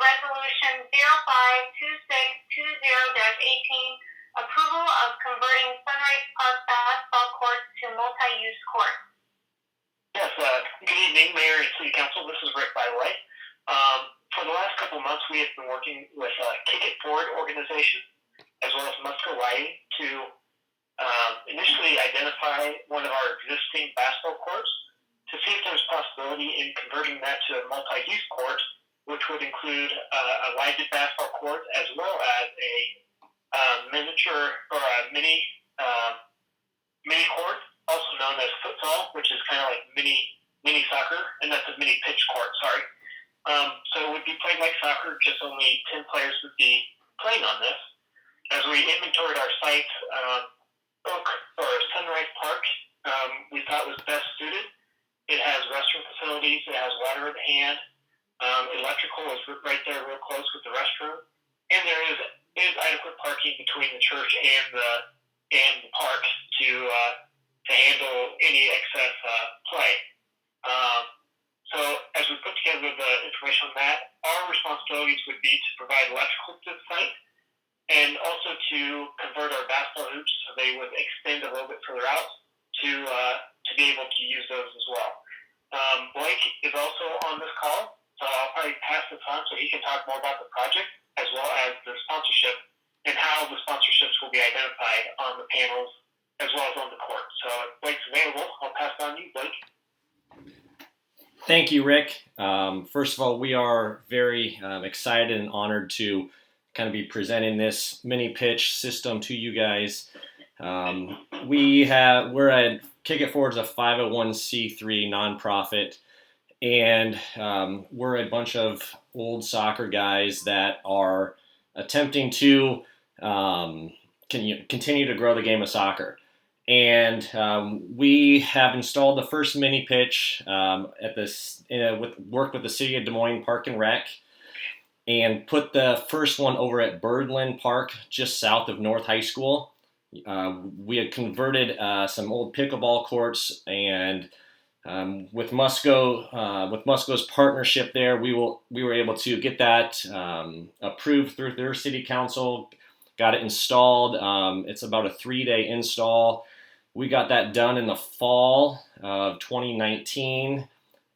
Resolution 052620-18, approval of converting Sunrise Park basketball courts to multi-use courts. Yes, good evening, Mayor and City Council. This is Rick, by the way. For the last couple of months, we have been working with Kick It Forward organization, as well as Musco Lighting, to initially identify one of our existing basketball courts to see if there's possibility in converting that to a multi-use court, which would include a lighted basketball court as well as a miniature or a mini court, also known as futsal, which is kind of like mini soccer, and that's a mini pitch court. Sorry. So it would be played like soccer, just only 10 players would be playing on this. As we inventoried our site, Sunrise Park, we thought was best suited. It has restroom facilities. It has water at hand. Electrical is right there, real close with the restroom, and there is adequate parking between the church and the park to handle any excess play. So as we put together the information on that, our responsibilities would be to provide electrical to the site, and also to convert our basketball hoops so they would extend a little bit further out to be able to use those as well. Blake is also on this call, so I'll probably pass this on so he can talk more about the project as well as the sponsorship and how the sponsorships will be identified on the panels as well as on the court. So if Blake's available, I'll pass it on to you, Blake. Thank you, Rick. First of all, we are very excited and honored to kind of be presenting this mini pitch system to you guys. We're at Kick It Forward is a 501c3 nonprofit, and we're a bunch of old soccer guys that are attempting to continue to grow the game of soccer. And we have installed the first mini pitch worked with the City of Des Moines Park and Rec, and put the first one over at Birdland Park, just south of North High School. We had converted some old pickleball courts, and with Musco's partnership there, we were able to get that approved through their city council. Got it installed. It's about a 3-day install. We got that done in the fall of 2019.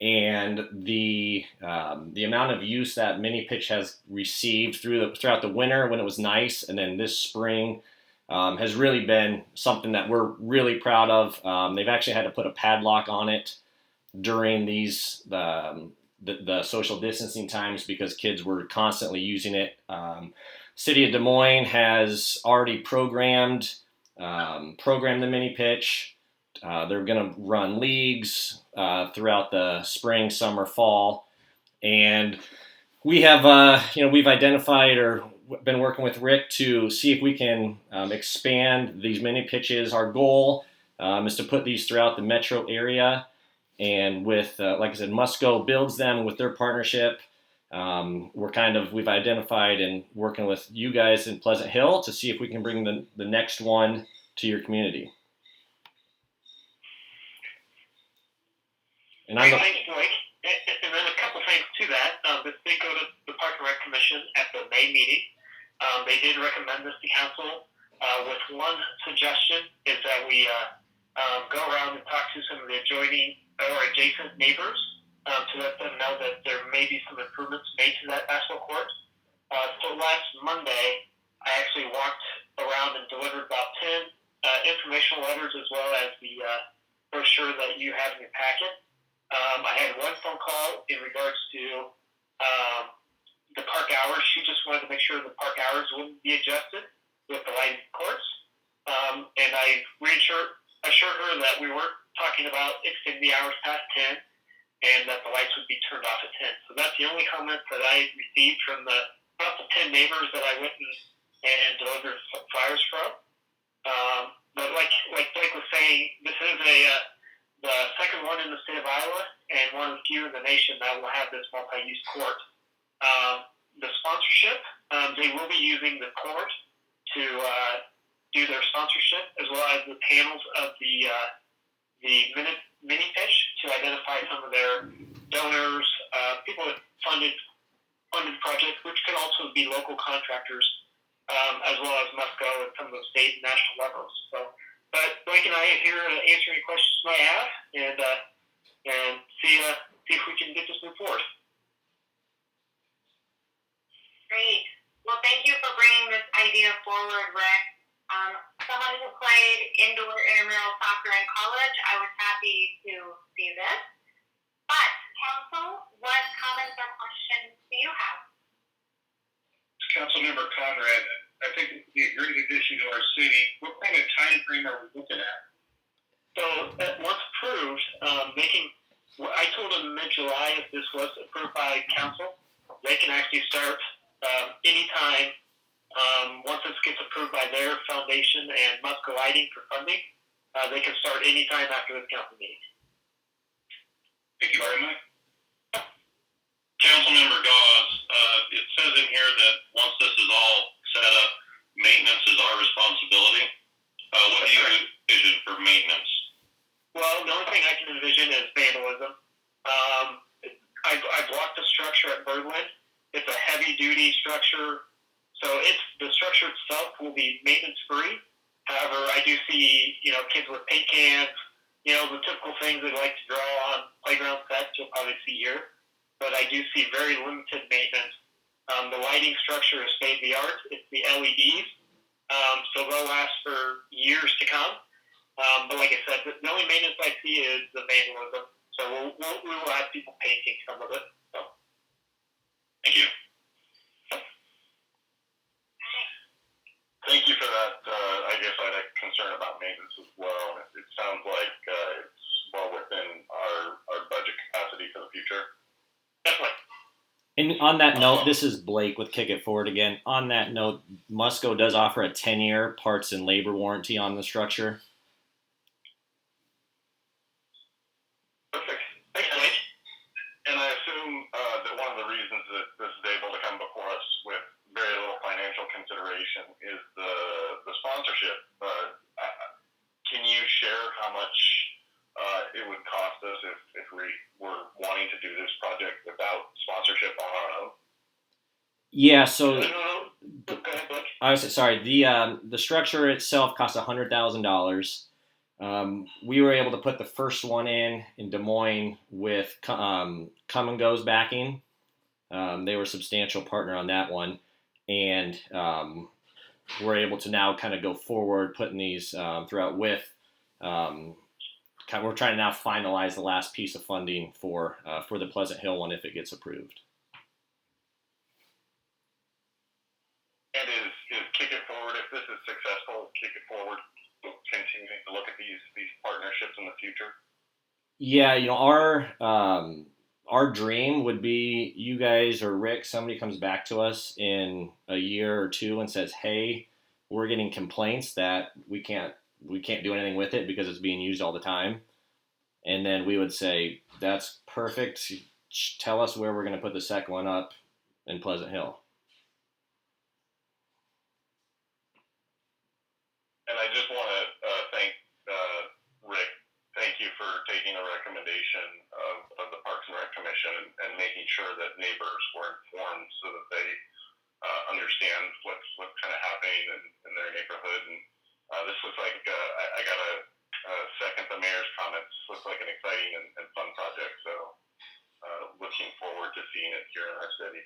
And the amount of use that mini pitch has received throughout the winter when it was nice, and then this spring has really been something that we're really proud of. They've actually had to put a padlock on it during the social distancing times because kids were constantly using it. City of Des Moines has already programmed the mini pitch. They're going to run leagues throughout the spring, summer, fall, and we have we've identified or been working with Rick to see if we can expand these mini pitches. Our goal is to put these throughout the metro area, and with like I said, Musco builds them with their partnership. We've identified and working with you guys in Pleasant Hill to see if we can bring the next one to your community. Thanks, Blake. And then a couple things to that. This did go to the Park and Rec Commission at the May meeting. They did recommend this to council with one suggestion is that we go around and talk to some of the adjoining or adjacent neighbors to let them know that there may be some improvements made to that basketball court. So last Monday, I actually walked around and delivered about 10 informational letters as well as the brochure that you have in your packet. I had one phone call in regards to the park hours. She just wanted to make sure the park hours wouldn't be adjusted with the lighted courts. And I assured her that we weren't talking about extending the hours past 10 and that the lights would be turned off at 10. So that's the only comment that I received from about the 10 neighbors that I went and delivered flyers from. But like Blake was saying, this is the second one in the state of Iowa and one of the few in the nation that will have this multi-use court. The sponsorship, they will be using the court to do their sponsorship as well as the panels of the mini pitch to identify some of their donors, people that funded funded projects, which can also be local contractors, as well as Musco and some of the state and national levels. So, but Blake and I are here to answer any questions you might have, and see if we can get this moved forward. Great. Well, thank you for bringing this idea forward, Rick. Someone who played indoor intramural soccer in college, I was happy to see this. But, Council, what comments or questions do you have? Councilmember Conrad, I think it'd be a great addition to our city. What kind of time frame are we looking at? So, once approved, I told them mid-July if this was approved by council, they can actually start anytime. Once this gets approved by their foundation and Musco Lighting for funding, they can start anytime after this council meeting. Thank you very much. Councilmember Dawes, it says in here that once this is all set up, maintenance is our responsibility. What do you envision for maintenance? Well, the only thing I can envision is vandalism. I've walked the structure at Birdland. It's a heavy-duty structure, so the structure itself will be maintenance-free. However, I do see, kids with paint cans, the typical things they like to draw on playground sets you'll probably see here. But I do see very limited maintenance. The lighting structure is state-of-the-art. It's the LEDs, so they'll last for years to come. But like I said, the only maintenance I see is the vandalism. So we will have people painting some of it. So. Thank you. Thank you for that. I guess I had a concern about maintenance as well. It sounds like it's well within our budget capacity for the future. Definitely. And on that note, this is Blake with Kick It Forward again. On that note, Musco does offer a 10-year parts and labor warranty on the structure. Perfect. Thanks, Blake. And I assume that one of the reasons that this is able to come before us with very little financial consideration is the sponsorship. Can you share how much it would cost us if we were wanting to do this project without sponsorship on our own? Yeah, so Go ahead, Blake. I was sorry. The structure itself cost $100,000. We were able to put the first one in Des Moines with Come and Go's backing. They were a substantial partner on that one, and we're able to now kind of go forward, putting these throughout with. We're trying to now finalize the last piece of funding for the Pleasant Hill one if it gets approved. And is Kick It Forward, if this is successful, Kick It Forward continuing to look at these partnerships in the future? Yeah, our dream would be you guys or Rick, somebody comes back to us in a year or two and says, "Hey, we're getting complaints that we can't do anything with it because it's being used all the time." And then we would say, "That's perfect. Tell us where we're going to put the second one up in Pleasant Hill." And I just want to thank Rick. Thank you for taking a recommendation of the Parks and Rec Commission and making sure that neighbors were informed so that they understand what's kind of happening in their neighborhood. And this looks like I got to second the mayor's comments. Looks like an exciting and fun project. So looking forward to seeing it here in our city.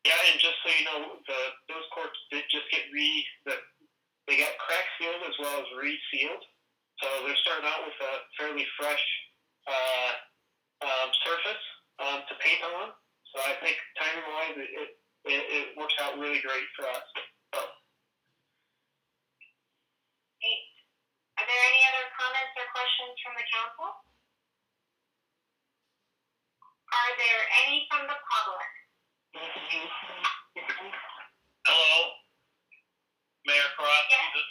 Yeah, and just so you know, those courts did just get they got crack sealed as well as resealed. So they're starting out with a fairly fresh surface to paint on. So I think timing-wise, it works out really great for us. So. Great. Are there any other comments or questions from the council? Are there any from the public? Hello, Mayor Crosby. Yes.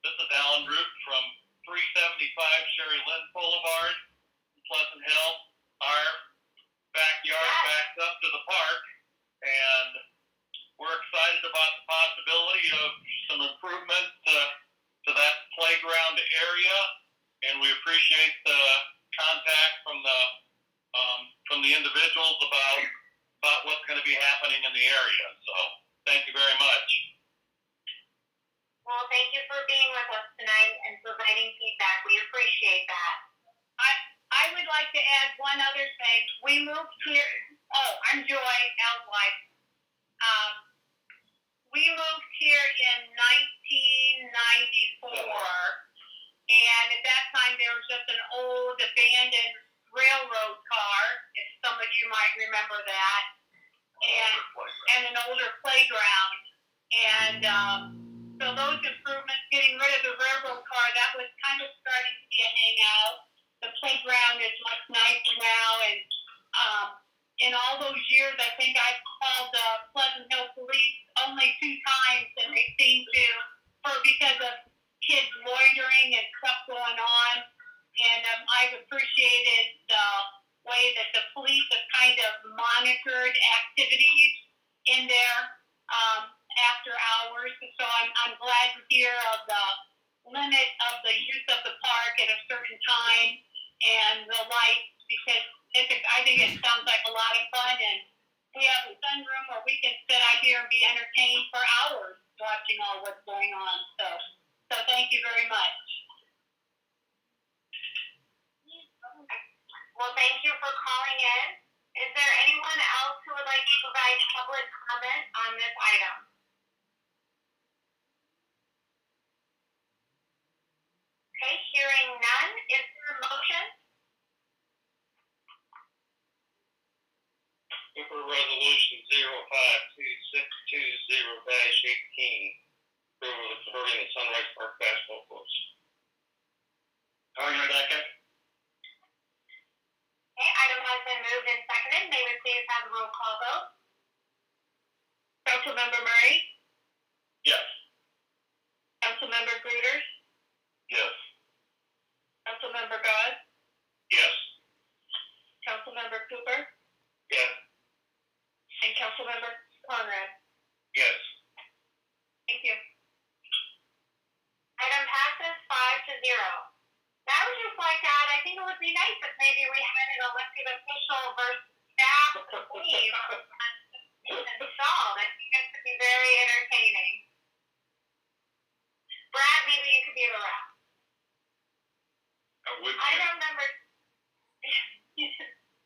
This is Alan Root from 375 Sherry Lynn Boulevard, Pleasant Hill. Our backyard backs up to the park, and we're excited about the possibility of some improvement to that playground area, and we appreciate the contact from the individuals about to be happening in the area. So thank you very much. Well, thank you for being with us tonight and providing feedback. We appreciate that. I would like to add one other thing. We moved here. Oh, I'm Joy, Al's wife. We moved here in 1994, and at that time there was just an old abandoned railroad car, if some of you might remember that, and an older playground. And so those improvements, getting rid of the railroad car, that was kind of starting to be a hangout. The playground is much nicer now, and in all those years, I think I've called the Pleasant Hill Police only 2 times, and they seem to, because of kids loitering and stuff going on. And I've appreciated the way that the police have kind of monitored activities in there after hours. So I'm glad to hear of the limit of the use of the park at a certain time and the lights, because I think it sounds like a lot of fun, and we have a sunroom where we can sit out here and be entertained for hours watching all what's going on. So thank you very much. Well, thank you for calling in. Is there anyone else who would like to provide public comment on this item? Okay, hearing none, is there a motion? For resolution 05220-18, approval of supporting the Sunrise Park basketball courts. Second. Okay, item has been moved and seconded. May we please have a roll call vote? Councilmember Murray, Yes. Councilmember Gruters, Yes. Councilmember Gause, Yes. Councilmember Cooper, Yes. and Councilmember Conrad. Yes. Thank you. Item passes 5-0. Now, I would just like to add, I think it would be nice if maybe we had an elected official versus staff team installed. I think it could be very entertaining.